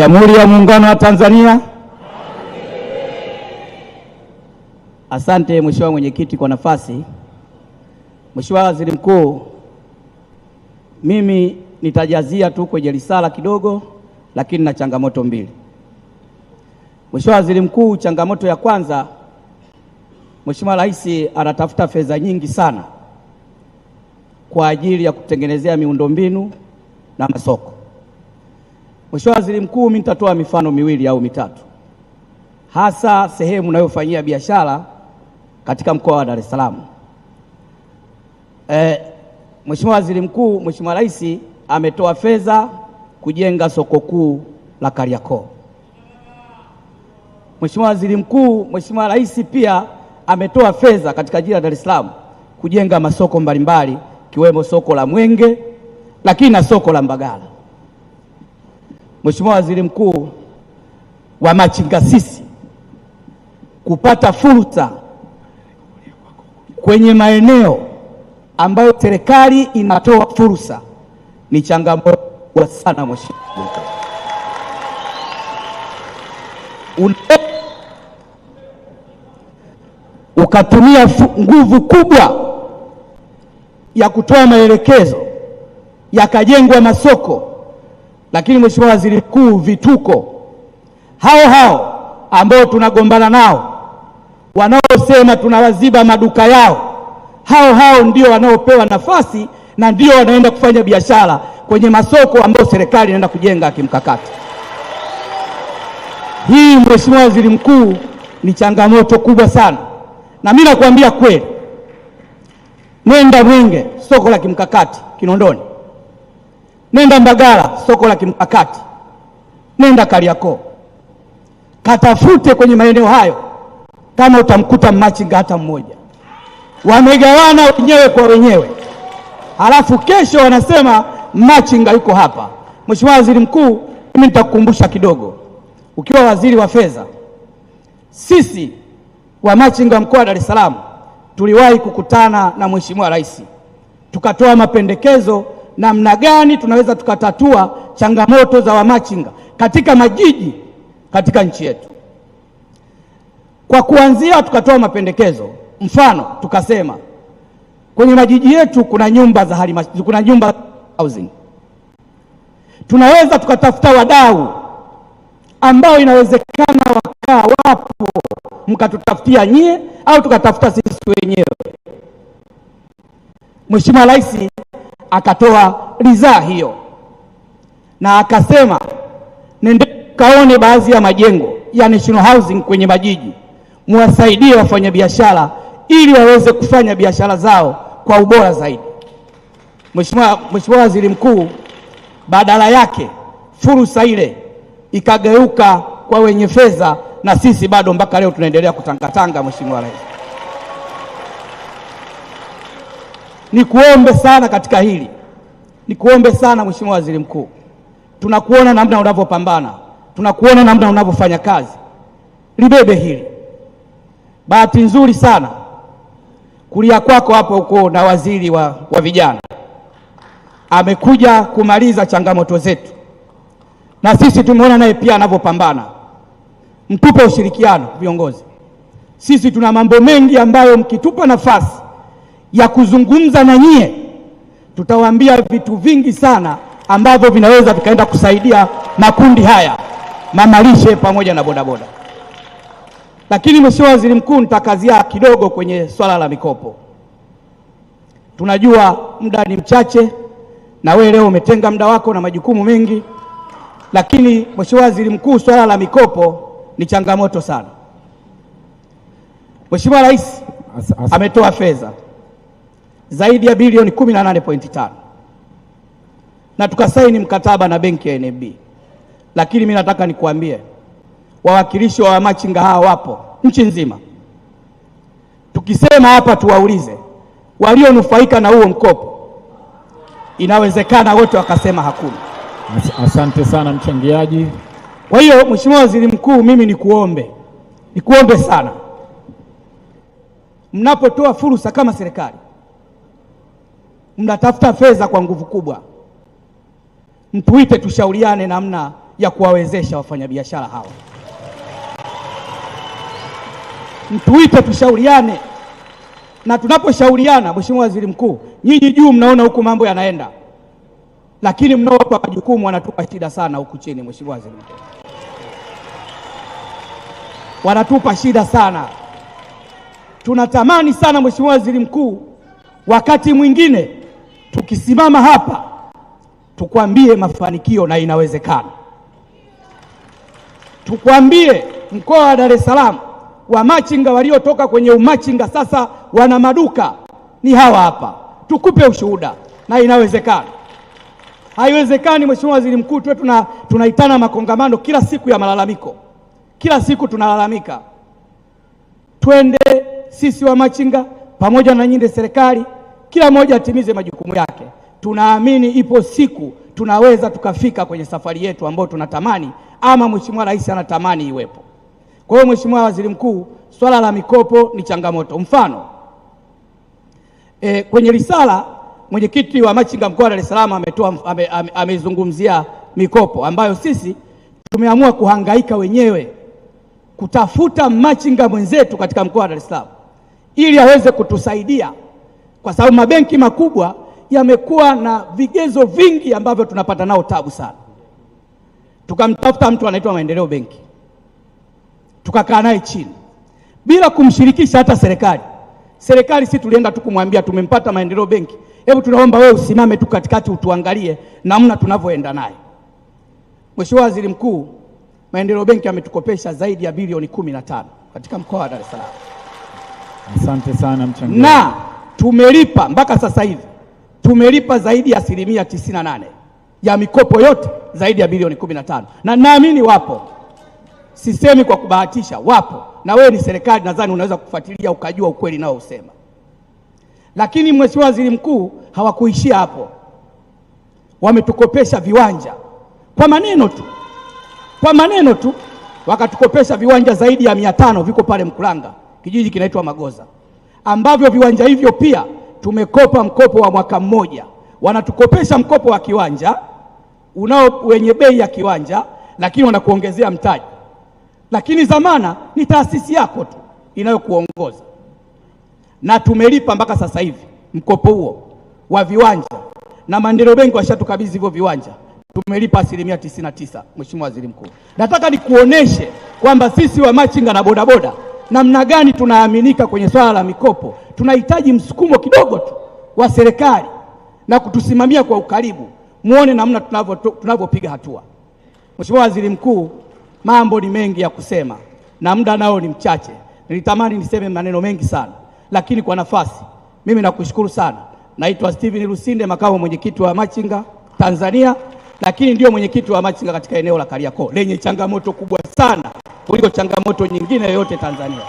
Jamhuri ya Muungano wa Tanzania. Asante Mheshimiwa Mwenyekiti kwa nafasi. Mheshimiwa Waziri Mkuu, mimi nitajazia tu kwenye risala kidogo, lakini na changamoto mbili. Mheshimiwa Waziri Mkuu, changamoto ya kwanza, Mheshimiwa Rais anatafuta fedha nyingi sana kwa ajili ya kutengenezea miundombinu na masoko. Mheshimiwa Waziri Mkuu, mimi nitatoa mifano miwili au mitatu, hasa sehemu unayofanyia biashara katika mkoa wa Dar es Salaam. Mheshimiwa Waziri Mkuu, Mheshimiwa Rais ametoa fedha kujenga soko kuu la Kariakoo. Mheshimiwa Waziri Mkuu, Mheshimiwa Rais pia ametoa fedha katika jiji la Dar es Salaam kujenga masoko mbalimbali kiwemo soko la Mwenge lakini na soko la Mbagala. Mheshimiwa Waziri Mkuu, wamachinga sisi kupata fursa kwenye maeneo ambayo serikali inatoa fursa ni changamoto sana. Mheshimiwa ukatumia nguvu kubwa ya kutoa maelekezo yakajengwa masoko, lakini Mheshimiwa Waziri Mkuu, vituko hao ambao tunagombana nao, wanaosema tunawaziba maduka yao, hao ndio wanaopewa nafasi na ndio wanaenda kufanya biashara kwenye masoko ambayo serikali inaenda kujenga kimkakati. Hii Mheshimiwa Waziri Mkuu ni changamoto kubwa sana, na mimi nakwambia kweli, nenda Mwenge, soko la kimkakati Kinondoni, nenda Mbagala, soko la kimkakati, nenda Kariakoo, katafute kwenye maeneo hayo kama utamkuta machinga hata mmoja. Wamegawana wenyewe kwa wenyewe, halafu kesho wanasema machinga yuko hapa. Mheshimiwa Waziri Mkuu, mimi nitakukumbusha kidogo, ukiwa waziri wa fedha, sisi wa machinga mkoa wa Dar es Salaam tuliwahi kukutana na Mheshimiwa Rais, tukatoa mapendekezo namna gani tunaweza tukatatua changamoto za wamachinga katika majiji katika nchi yetu. Kwa kuanzia tukatoa mapendekezo, mfano tukasema kwenye majiji yetu kuna nyumba za kuna nyumba housing. Tunaweza tukatafuta wadau ambao inawezekana wakaa wapo, mkatutafutia nyie au tukatafuta sisi wenyewe. Mheshimiwa Rais akatoa ridhaa hiyo na akasema nende kaone baadhi ya majengo ya national housing kwenye majiji, muwasaidie wafanyabiashara ili waweze kufanya biashara zao kwa ubora zaidi. Mheshimiwa Waziri Mkuu, badala yake fursa ile ikageuka kwa wenye fedha, na sisi bado mpaka leo tunaendelea kutangatanga. Mheshimiwa Rais, nikuombe sana katika hili, nikuombe sana Mheshimiwa Waziri Mkuu, tunakuona namna unavyopambana, tunakuona namna unavyofanya kazi, libebe hili. Bahati nzuri sana kulia kwako hapo huko na waziri wa vijana amekuja kumaliza changamoto zetu, na sisi tumeona naye pia anavyopambana. Mtupe ushirikiano viongozi, sisi tuna mambo mengi ambayo mkitupa nafasi ya kuzungumza na nyie, tutawaambia vitu vingi sana ambavyo vinaweza vikaenda kusaidia makundi haya, mamalishe pamoja na bodaboda. Lakini Mheshimiwa Waziri Mkuu, nitakazia kidogo kwenye swala la mikopo. Tunajua muda ni mchache na wewe leo umetenga muda wako na majukumu mengi, lakini Mheshimiwa Waziri Mkuu, swala la mikopo ni changamoto sana. Mheshimiwa Rais ametoa fedha zaidi ya bilioni 18.5 na tukasaini mkataba na benki ya NMB. Lakini mimi nataka nikuambie, wawakilishi wa wamachinga hawa wapo nchi nzima. Tukisema hapa tuwaulize walionufaika na huo mkopo, inawezekana wote wakasema hakuna. Asante sana mchangiaji. Kwa hiyo Mheshimiwa Waziri Mkuu, mimi nikuombe sana, mnapotoa fursa kama serikali, mnatafuta fedha kwa nguvu kubwa, mtuite tushauriane namna ya kuwawezesha wafanyabiashara hawa. Mtuite tushauriane, na tunaposhauriana, Mheshimiwa Waziri Mkuu, nyinyi juu mnaona huku mambo yanaenda, lakini mnaowapa majukumu wanatupa shida sana huku chini. Mheshimiwa Waziri Mkuu, wanatupa shida sana. Tunatamani sana Mheshimiwa Waziri Mkuu, wakati mwingine tukisimama hapa tukwambie mafanikio na inawezekana. Tukwambie mkoa wa Dar es Salaam wamachinga waliotoka kwenye umachinga sasa wana maduka ni hawa hapa, tukupe ushuhuda na inawezekana. Haiwezekani Mheshimiwa Waziri Mkuu tuwe tunaitana makongamano kila siku ya malalamiko, kila siku tunalalamika. Twende sisi wamachinga pamoja na nyinyi serikali, kila mmoja atimize majukumu yake. Tunaamini ipo siku tunaweza tukafika kwenye safari yetu ambayo tunatamani, ama Mheshimiwa Rais anatamani iwepo. Kwa hiyo Mheshimiwa Waziri Mkuu, swala la mikopo ni changamoto. Mfano, kwenye risala mwenyekiti wa machinga mkoa wa Dar es Salaam amezungumzia mikopo ambayo sisi tumeamua kuhangaika wenyewe kutafuta machinga mwenzetu katika mkoa wa Dar es Salaam ili aweze kutusaidia, kwa sababu mabenki makubwa yamekuwa na vigezo vingi ambavyo tunapata nao tabu sana. Tukamtafuta mtu anaitwa Maendeleo Benki, tukakaa naye chini bila kumshirikisha hata serikali. Serikali si tulienda tu kumwambia tumempata Maendeleo Benki, hebu tunaomba wewe usimame tu katikati utuangalie namna tunavyoenda naye. Mheshimiwa Waziri Mkuu, Maendeleo Benki ametukopesha zaidi ya bilioni 15 katika mkoa wa Dar es Salaam. Asante sana mchangiaji. Na tumelipa mpaka sasa hivi tumelipa zaidi ya 98% ya mikopo yote, zaidi ya bilioni 15, na naamini wapo, sisemi kwa kubahatisha, wapo, na wewe ni serikali, nadhani unaweza kufuatilia ukajua ukweli nao usema. Lakini Mheshimiwa Waziri Mkuu, hawakuishia hapo, wametukopesha viwanja kwa maneno tu, wakatukopesha viwanja zaidi ya 500 viko pale Mkulanga, kijiji kinaitwa Magoza, ambavyo viwanja hivyo pia tumekopa mkopo wa mwaka mmoja. Wanatukopesha mkopo wa kiwanja wenye bei ya kiwanja, lakini wanakuongezea mtaji, lakini zamana ni taasisi yako tu inayokuongoza. Na tumelipa mpaka sasa hivi mkopo huo wa viwanja, na Maendeleo Benki washatukabidhi hivyo viwanja, tumelipa 99%. Mheshimiwa Waziri Mkuu, nataka nikuoneshe kwamba sisi wa machinga na bodaboda namna gani tunaaminika kwenye swala la mikopo. Tunahitaji msukumo kidogo tu wa serikali na kutusimamia kwa ukaribu, muone namna tunavyopiga hatua. Mheshimiwa Waziri Mkuu, mambo ni mengi ya kusema na muda nao ni mchache. Nilitamani niseme maneno mengi sana, lakini kwa nafasi, mimi nakushukuru sana. Naitwa Steven Lusinde, makamu mwenyekiti wa machinga Tanzania, lakini ndio mwenyekiti wa machinga katika eneo la Kariakoo lenye changamoto kubwa sana kuliko changamoto nyingine yoyote Tanzania.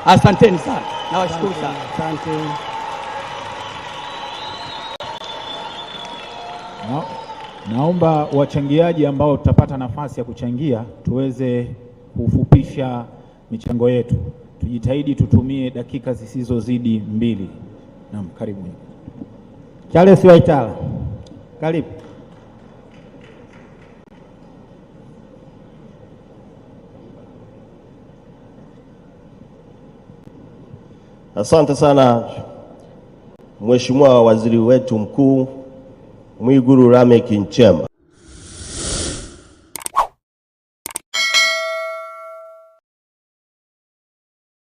Asanteni sana, nawashukuru sana. Asante. Naomba wachangiaji ambao tutapata nafasi ya kuchangia tuweze kufupisha michango yetu. Tujitahidi tutumie dakika zisizozidi 2. Naam, karibu. Charles Waitala, karibu. Asante sana Mheshimiwa Waziri wetu Mkuu Mwigulu Lameck Nchemba.